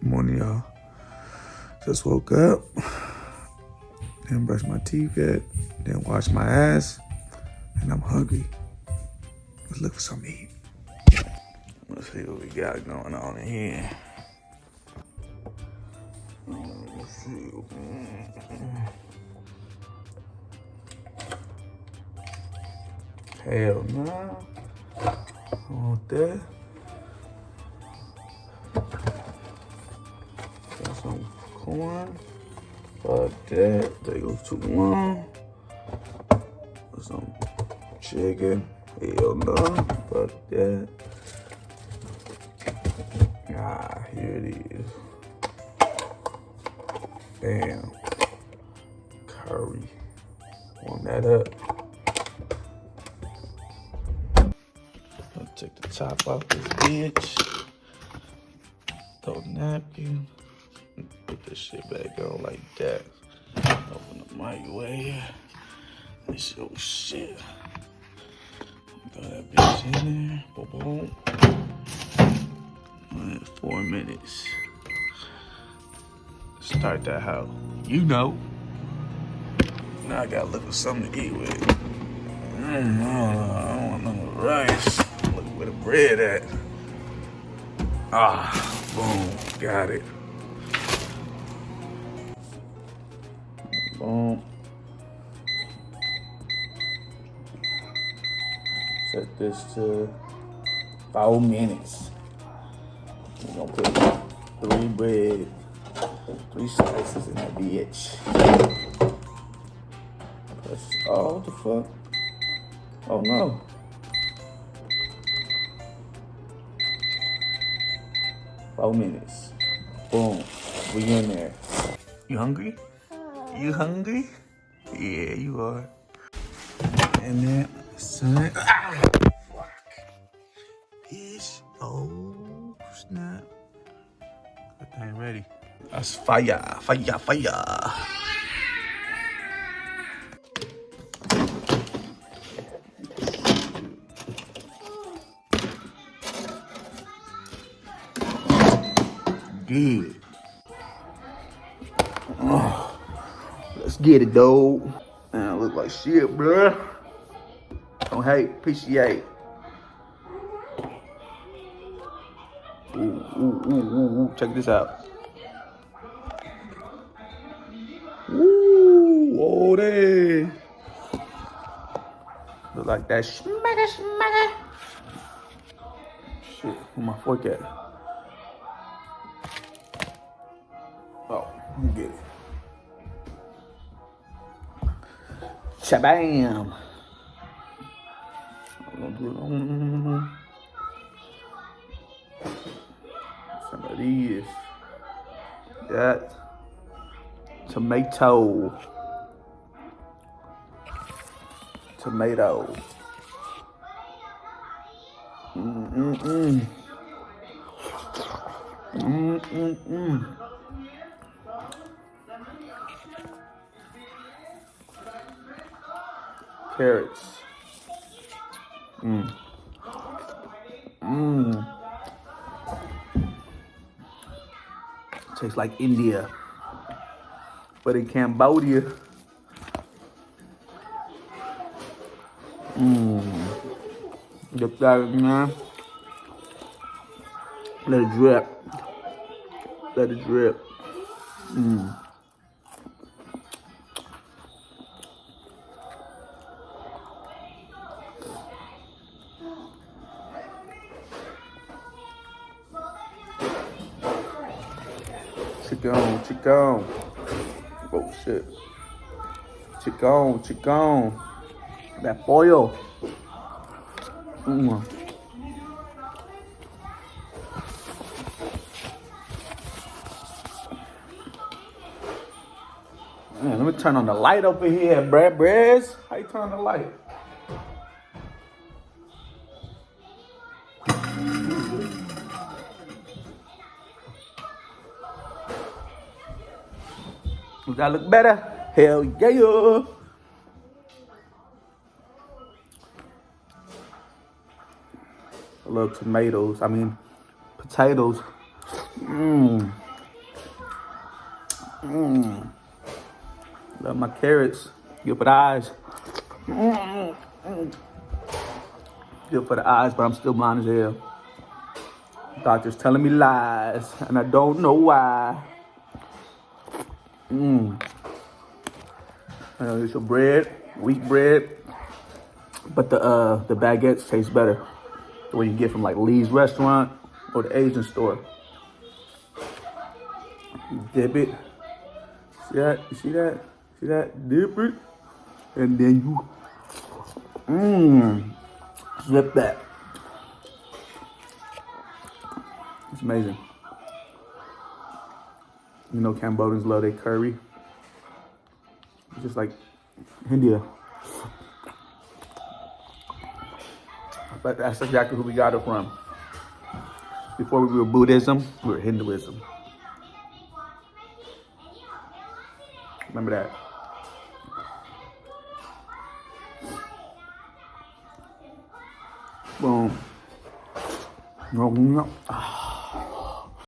Morning, y'all. Just woke up. Didn't brush my teeth yet. Didn't wash my ass. And I'm hungry. Let's look for something to eat. Let's see what we got going on in here. Let's see. Hell no. I want that. Got some corn. Fuck that. That goes too long. Some chicken. Hell no. Fuck that. Ah, here it is. Bam. Curry. Warm that up. I'll take the top off this bitch. Throw a napkin. Put this shit back on like that. Open the microwave. This oh shit. Throw that bitch in there. Boom, boom. 4 minutes. Start that hoe. You know. Now I gotta look for something to eat with. I don't want no rice. Look where the bread at. Ah, boom. Got it. Boom. Set this to 4 minutes. We're gonna put 3 bread, 3 slices in that bitch. Oh, what the fuck? Oh no. Four minutes. Boom. We in there. You hungry? You hungry? Yeah, you are. And then, son. Ah! Fuck. Bitch. Oh, snap. That thing ready. That's fire. Fire, fire. Good. Oh, let's get it, though. Man, I look like shit, bruh. Don't hate, appreciate. Ooh. Check this out. Ooh, oh, there. Look like that smacker. Shit, where my fork at? Oh, let me get it. Shabam. Some of these. That. Tomato. Carrots. Tastes like India, but in Cambodia. Get that in there. Let it drip. Let it drip. Chicken. Oh shit. Chicken. That pollo. Man, let me turn on the light over here, Brez. How you turn on the light? Does that look better? Hell yeah. I love potatoes. Love my carrots. Good for the eyes. Good for the eyes, but I'm still blind as hell. Doctor's telling me lies, and I don't know why. There's some bread, wheat bread, but the baguettes taste better. The one you get from like Lee's restaurant or the Asian store. You dip it. See that? You see that? See that? Dip it, and then you flip that. It's amazing. You know Cambodians love their curry. It's just like India. But that's exactly who we got it from. Before we were Buddhism, we were Hinduism. Remember that. Boom. No.